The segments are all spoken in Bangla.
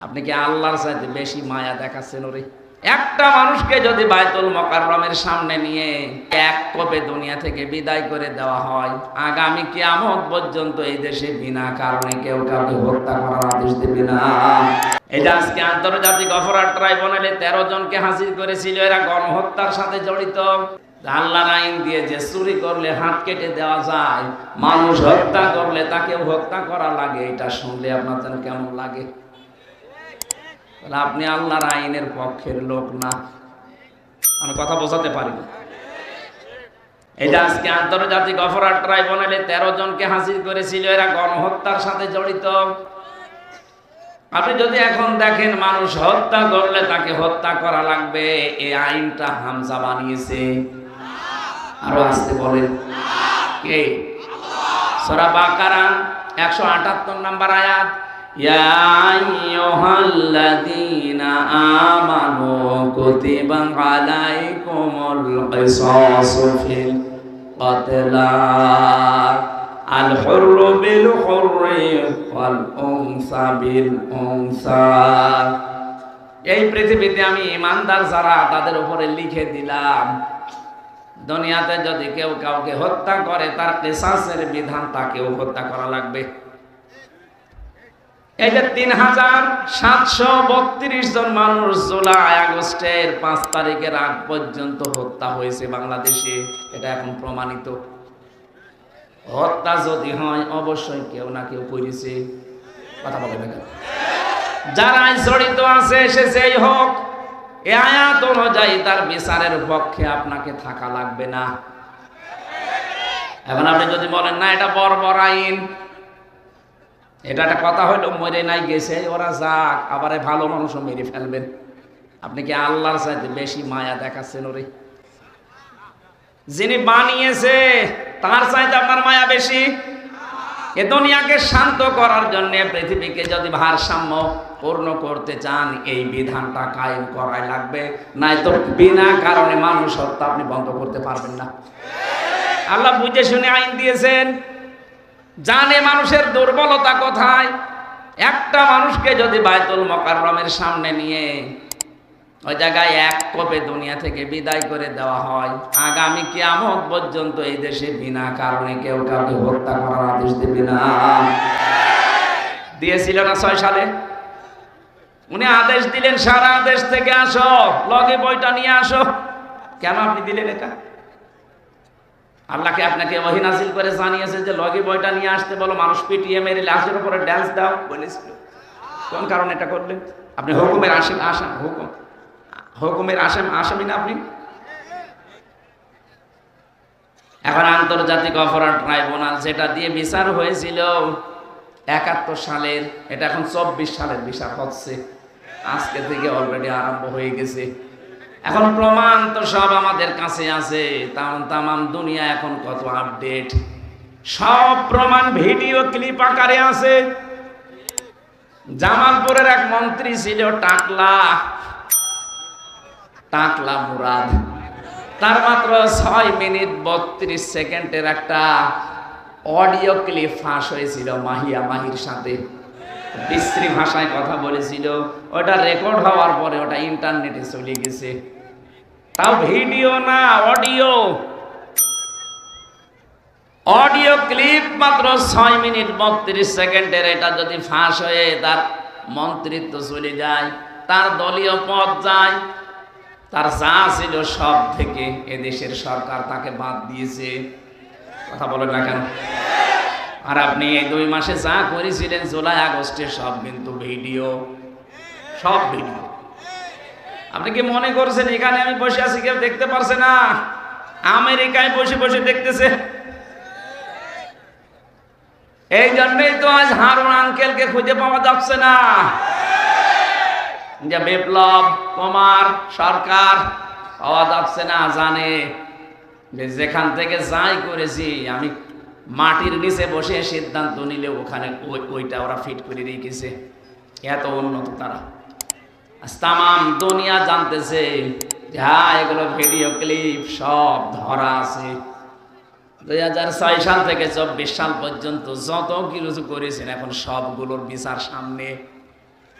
আপনি কি আল্লাহর চাইতে বেশি মায়া দেখাচ্ছেন ওরে? একটা মানুষকে যদি বাইতুল মুকাররমের সামনে নিয়ে এক কোপে দুনিয়া থেকে বিদায় করে দেওয়া হয়, আগামী কিয়ামত পর্যন্ত এই দেশে বিনা কারণে কেউ কাউকে হত্যা করার আদেশ দেবে না। এই যে আজকে আন্তর্জাতিক অপরাধ ট্রাইব্যুনালে 13 জনকে হাজির করেছিল, এরা গণহত্যার সাথে জড়িত। আল্লাহর আইন দিয়ে যে চুরি করলে হাত কেটে দেওয়া যায়, মানুষ হত্যা করলে তাকেও হত্যা করা লাগে, এটা শুনলে আপনার যেন কেমন লাগে? আপনি আল্লাহর আইনের পক্ষের লোক না। আমি কথা বোঝাতে পারি না। এই যে আজকে আন্তর্জাতিক অপরাধ ট্রাইব্যুনালে 13 জনকে হাজির করেছিল, এরা গণহত্যার সাথে জড়িত। আপনি যদি এখন দেখেন মানুষ হত্যা করলে তাকে হত্যা করা লাগবে, এই আইনটা হামজা বানিয়েছে। আরো আসতে বলেন কে? সূরা বাকারা 178 নম্বর আয়াত, ইয়া আইয়ুহাল্লাযীনা আমানু কুতিবা আলাইকুমুল কিসাসু ফিল ক্বাতলা আল হুররু বিল হুররি ওয়াল উনসা বিল উনসা। এই পৃথিবীতে আমি ঈমানদার যারা তাদের উপরে লিখে দিলাম, দুনিয়াতে যদি কেউ কাউকে হত্যা করে তার কিসাসের বিধান, তাকেও হত্যা করা লাগবে। এই যে 3732 জন মানুষ জুলাই আগস্টের 5 তারিখের আগ পর্যন্ত হত্যা হয়েছে বাংলাদেশে, এটা এখন প্রমাণিত। হত্যা যদি হয় অবশ্যই কেউ না কেউ করেছে। কথা বলে না কেন? যারা জড়িত আছে সে যেই হোক, এই আয়াত অনুযায়ী তার বিচারের পক্ষে আপনাকে থাকা লাগবে না। এখন আপনি যদি বলেন না এটা বর্বর আইন, এটা একটা কথা হইলো, মরে নাই গেছে ওরা যাক, আবার ভালো মানুষও মেরে ফেলবেন। আপনি কি আল্লাহর চাইতে বেশি মায়া দেখাচ্ছেন ওরে? যিনি বানিয়েছে তার চাইতে আপনার মায়া বেশি। এ দুনিয়াকে শান্ত করার জন্য, পৃথিবীকে যদি ভারসাম্য পূর্ণ করতে চান, এই বিধানটা কায়েম করাই লাগবে, নাই তো বিনা কারণে মানুষ হত্যা আপনি বন্ধ করতে পারবেন না। আল্লাহ বুঝে শুনে আইন দিয়েছেন, জানে মানুষের দুর্বলতা কোথায়। একটা মানুষকে যদি বাইতুল মুকাররমের সামনে নিয়ে ওই জায়গায় এক কোপে দুনিয়া থেকে বিদায় করে দেওয়া হয়, আগামী কিয়ামত পর্যন্ত এই দেশে বিনা কারণে কেউ কাউকে হত্যা করার আদেশ দেবে না। দিয়েছিল না 6 সালে? উনি আদেশ দিলেন সারা দেশ থেকে আসো, লগে বইটা নিয়ে আসো। কেন আপনি দিলেন এটা? আল্লাহকে আপনাকে ওহী নাযিল করে জানিয়েছে যে লগে বইটা নিয়ে আসতে বলো, মানুষ পিটিয়ে মেরে লাশের উপরে ড্যান্স দাও বলেছিল। কোন কারণে এটা করলেন? আপনি হুকুমের হুকুমের আসামি না আপনি? এখন আন্তর্জাতিক অপরাধ ট্রাইব্যুনাল যেটা দিয়ে বিচার হয়েছিল 71 সালের, এটা এখন 24 সালের বিচার হচ্ছে। আজকে থেকে অলরেডি আরম্ভ হয়ে গেছে। এখন প্রমাণ তো সব আমাদের কাছে আছে, তামাম দুনিয়া এখন কত আপডেট, সব প্রমাণ ভিডিও ক্লিপ আকারে আছে। জামালপুরের এক মন্ত্রী ছিল টাকলা মুরাদ, তার মাত্র 6 মিনিট 32 সেকেন্ডের একটা অডিও ক্লিপ ফাঁস হয়েছিল মাহির সাথে। বিশ্রী ভাষায় কথা বলেছিল, ওটা রেকর্ড হওয়ার পরে ওটা ইন্টারনেটে চলে গেছে। তাও ভিডিও না, অডিও ক্লিপ মাত্র 6 মিনিট 32 সেকেন্ডের। এটা যদি ফাঁস হয়ে তার মন্ত্রিত্ব চলে যায়, তার দলীয় পদ যায়, তার যা ছিল সব থেকে এদেশের সরকার তাকে বাদ দিয়েছে। কথা বলেন না কেন? আর আপনি এই 2 মাসে যা করেছিলেন জুলাই আগস্টে, সব কিন্তু ভিডিও, সব ভিডিও। আপনি কি মনে করছেন এখানে আমি বসে আছি কেউ দেখতে পারছে না? আমেরিকায় বসে বসে দেখতেছে। এই জন্যই তো আজ হারুন আঙ্কেলকে খুঁজে পাওয়া যাচ্ছে না। যে বিপ্লব কুমার সরকার পাওয়া যাচ্ছে না, জানে যে যেখান থেকে যাই করেছি আমি মাটির নিচে বসে সিদ্ধান্ত নিলে ওখানে ওইটা ওরা ফিট করে রেখেছে। এত উন্নত তারা। তামাম দুনিয়া জানতেছে যে হ্যাঁ, এগুলো ভিডিও ক্লিপ সব ধরা আছে। 2006 সাল থেকে 24 সাল পর্যন্ত যত কিছু করেছেন এখন সবগুলোর বিচার সামনে।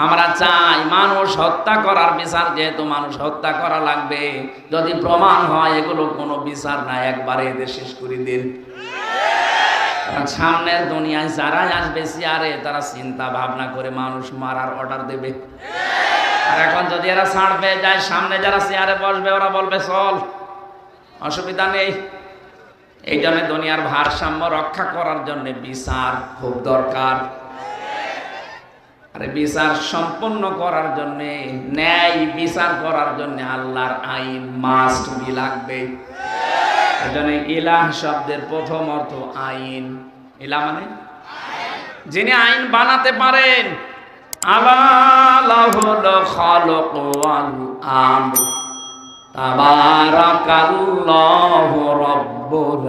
আমরা চাই মানুষ হত্যা করার বিচার, যেহেতু মানুষ হত্যা করা লাগবে, যদি প্রমাণ হয় এগুলো কোনো বিচার না, একবারে এদের শেষ করে দিন। সামনের দুনিয়ায় যারাই আসবে চেয়ারে, তারা চিন্তা ভাবনা করে মানুষ মারার অর্ডার দেবে। আর এখন যদি এরা ছাড় পেয়ে যায়, সামনে যারা চেয়ারে বসবে ওরা বলবে চল, অসুবিধা নেই। এই জন্য দুনিয়ার ভারসাম্য রক্ষা করার জন্য বিচার খুব দরকার। আরে বিচার সম্পন্ন করার জন্য, ন্যায় বিচার করার জন্য আল্লাহর আইন মাস্ট বি লাগবে। এই জন্য ইলাহ শব্দের প্রথম অর্থ আইন। ইলাহ মানে যিনি আইন বানাতে পারেন। আলাহুল খালক ওয়াল আমর, তাবারাকাল্লাহু রাব্বুল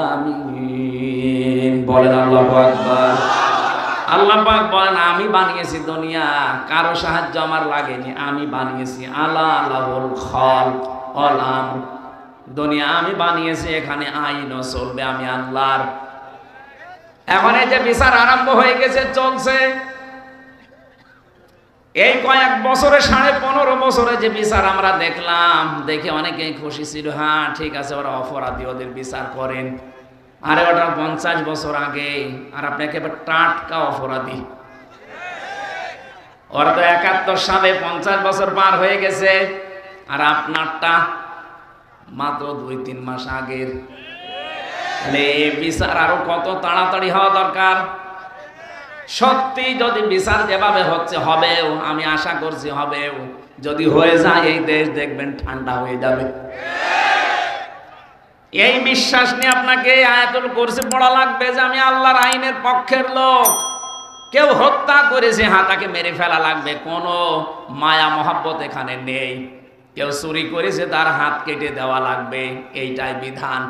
আলামিন। বলেন আল্লাহু আকবার। আল্লাহ পাক বলেন আমি বানিয়েছি দুনিয়া, কারো সাহায্য আমার লাগেনি, আমি বানিয়েছি। আলাহুল খালক ওয়াল আমর, দুনিয়া আমি বানিয়েছি, এখানে আইনও চলবে আমি আল্লাহর। এখন এই যে বিচার আরম্ভ হয়ে গেছে, চলছে। এই কয়েক বছরে, 15.5 বছরে যে বিচার আমরা দেখলাম, দেখে অনেকেই খুশি ছিল। হ্যাঁ ঠিক আছে, ওরা অপরাধী, ওদের বিচার করেন। আরে ওটা 50 বছর আগে, আর আপনি একেবারে টাটকা অপরাধী। ওরা তো 71 সালে, 50 বছর পার হয়ে গেছে, আর আপনারটা মাত্র 2-3 মাস আগের। বিচার আরো কত তাড়াতাড়ি হওয়া দরকার। সত্যি যদি বিচার যেভাবে হচ্ছে হবেও, আমি আশা করছি হবেও, যদি হয়ে যায় এই দেশ দেখবেন ঠান্ডা হয়ে যাবে। এই বিশ্বাস নিয়ে আপনাকে আয়াতুল কুরসি পড়া লাগবে যে আমি আল্লাহর আইনের পক্ষের লোক। কেউ হত্যা করেছে, হ্যাঁ তাকে মেরে ফেলা লাগবে, কোনো মায়া মহাব্বত এখানে নেই। কেউ চুরি করেছে, তার হাত কেটে দেওয়া লাগবে, এইটাই বিধান।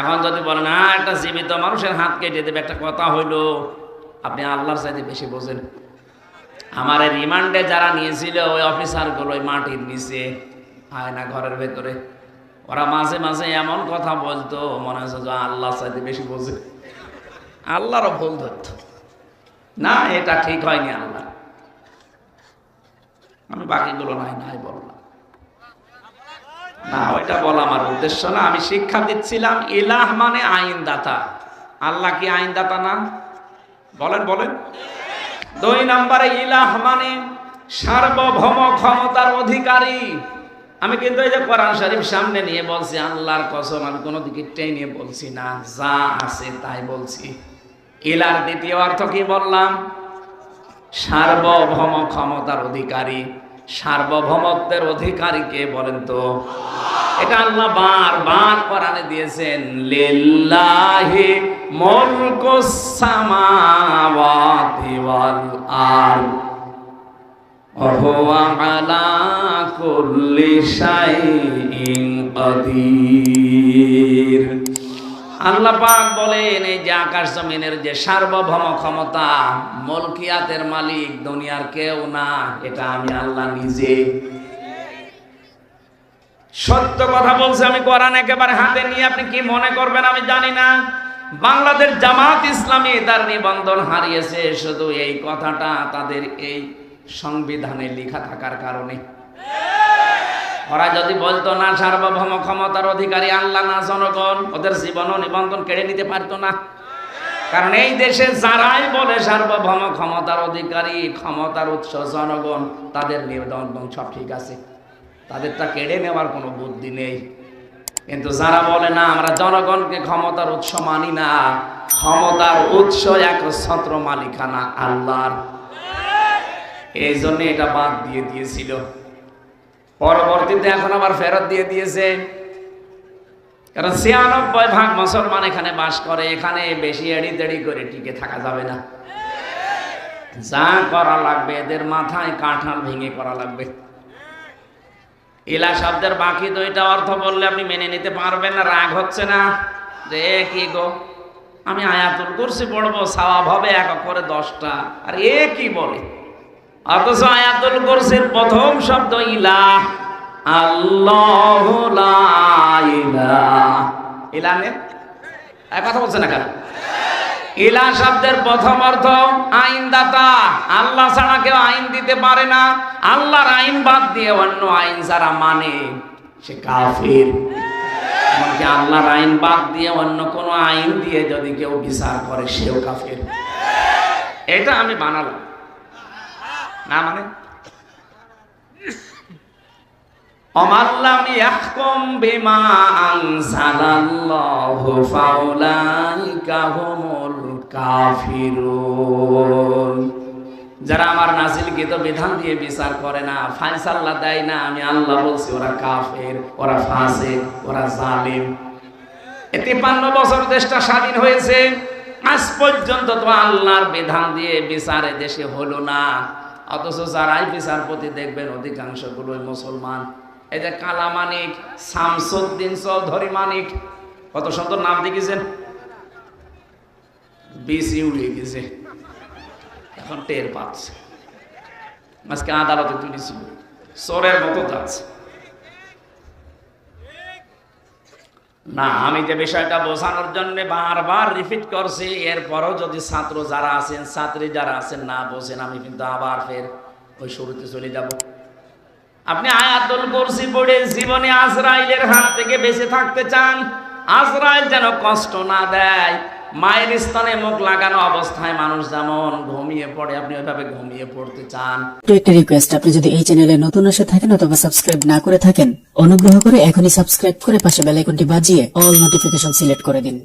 এখন যদি বলেন হ্যাঁ একটা জীবিত মানুষের হাত কেটে দেবে, একটা কথা হইলো, আপনি আল্লাহর চাইতে বেশি বোঝেন। আমার এই রিমান্ডে যারা নিয়েছিল, ওই অফিসারগুলো ওই মাটির নিচে, আয়না ঘরের ভেতরে, ওরা মাঝে মাঝে এমন কথা বলতো, মনে হচ্ছে যে আল্লাহর চাইতে বেশি বোঝে। আল্লাহরও ভুল ধরত না, এটা ঠিক হয়নি আল্লাহ। আমি বাকিগুলো নাই বললাম না, ওইটা বলা আমার উদ্দেশ্য না। আমি শিক্ষা দিচ্ছিলাম ইলাহ মানে আইনদাতা। আল্লাহ কি আইনদাতা না? বলেন বলেন। 2 নম্বরে ইলাহ মানে সার্বভৌম ক্ষমতার অধিকারী। আমি কিন্তু এই যে কোরআন শরীফ সামনে নিয়ে বলছি, আল্লাহর কসম আমি কোনো দিকে টেনে বলছি না, যা আছে তাই বলছি। ইলার দ্বিতীয় অর্থ কি বললাম? সার্বভৌম ক্ষমতার অধিকারী। সার্বভৌমত্বের অধিকারী কে বলেন তো? এটা আল্লাহ বারবার কোরআনে দিয়েছেন, লিল্লাহি মুলকুস সামাওয়াতি ওয়াল আরদ ওয়া হুয়া আলা কুল্লি শাইইন কাদির। আল্লাহ পাক বলেন এই যে আকাশ জমিনের যে সার্বভৌম ক্ষমতা, মুলকিয়াতের মালিক দুনিয়ার কেউ না, এটা আমি আল্লাহ নিজে। সত্য কথা বলছে, আমি কোরআন একেবারে হাতে নিয়ে আপনি কি মনে করবেন আমি জানি না। বাংলাদেশ জামাত ইসলামী তার নিবন্ধন হারিয়েছে শুধু এই কথাটা তাদের এই সংবিধানে লেখা থাকার কারণে। ওরা যদি বলতো না সার্বভৌম ক্ষমতার অধিকারী আল্লাহ না জনগণ, ওদের জীবনও নিবন্ধন কেড়ে নিতে পারতো না। কারণ এই দেশে যারাই বলে সার্বভৌম ক্ষমতার অধিকারী, ক্ষমতার উৎস জনগণ, তাদের নিবন্ধন সব ঠিক আছে, তাদের তা কেড়ে নেওয়ার কোনো বুদ্ধি নেই। কিন্তু যারা বলে না আমরা জনগণকে ক্ষমতার উৎস মানি না, ক্ষমতার উৎস একচ্ছত্র মালিকানা আল্লাহর, এই জন্য এটা বাদ দিয়ে দিয়েছিল। পরবর্তীতে এখন আবার ফেরত দিয়ে দিয়েছে, কারণ ৯৬% মুসলমান এখানে বাস করে। এখানে বেশি এড়ি তেড়ি করে টিকে থাকা যাবে না। যা করা লাগবে এদের মাথায় কাঁঠাল ভেঙে করা লাগবে। ইলা শব্দের বাকি 2টা অর্থ বললে আপনি মেনে নিতে পারবেন না। রাগ হচ্ছে না যে কি গো, আমি আয়াতুল কুরসি পড়বো, সওয়াব হবে 1 করে 10টা, আর এ কি বলে? অথচ আয়াতুল কুরসির প্রথম শব্দ ইলাহ, আল্লাহু লা ইলাহা। ইলাহ নে কথা বলছে না কেন? ইলা শব্দের প্রথম অর্থ আইনদাতা। আল্লাহ ছাড়া কেউ আইন দিতে পারে না। আল্লাহর আইন বাদ দিয়ে অন্য আইন যারা মানে সে কাফির। এমনকি আল্লাহর আইন বাদ দিয়ে অন্য কোন আইন দিয়ে যদি কেউ বিচার করে সেও কাফির। এটা আমি বানালাম না, মানে অমাল্লাম ইয়াহকুম বিমা আনজালাল্লাহু ফাউলাইকা হুমুল কাফিরুন। যারা আমার নাযিলকৃত বিধান দিয়ে বিচার করে না, ফায়সালা দেয় না, আমি আল্লাহ বলছি ওরা কাফের, ওরা ফাসিক, ওরা জালিম। 53 বছর দেশটা স্বাধীন হয়েছে, আজ পর্যন্ত তো আল্লাহর বিধান দিয়ে বিচারে দেশে হলো না। অথচ যারাই বিচারপতি দেখবেন অধিকাংশ গুলোই মুসলমান। এই যে কালা মানিক, শামসুদ্দিন চৌধুরী মানিক, কত সুন্দর নাম দেখেছেন, বিসি উড়িয়ে গেছে, এখন টের পাচ্ছে। আজকে আদালতে তুলেছিল, চোরের মতো যাচ্ছে না। আমি যে বিষয়টা বোঝানোর জন্য বারবার রিপিট করছি, এরপরও যদি ছাত্র যারা আছেন, ছাত্রী যারা আছেন না বোঝেন, আমি কিন্তু আবার ফের ওই শুরুতে চলে যাব। আপনি আয়াতুল কুরসি পড়ে জীবনে আজরাইলের হাত থেকে বেঁচে থাকতে চান, আজরাইল যেন কষ্ট না দেয়। মায়ের স্তনে মুখ লাগানো অবস্থায় মানুষ যেমন ঘুমিয়ে পড়ে, আপনি ওইভাবে ঘুমিয়ে পড়তে চান। তো একটা রিকোয়েস্ট, আপনি যদি এই চ্যানেলে নতুন এসে থাকেন অথবা সাবস্ক্রাইব না করে থাকেন, অনুগ্রহ করে এখনই সাবস্ক্রাইব করে পাশে বেল আইকনটি বাজিয়ে অল নোটিফিকেশন সিলেক্ট করে দিন।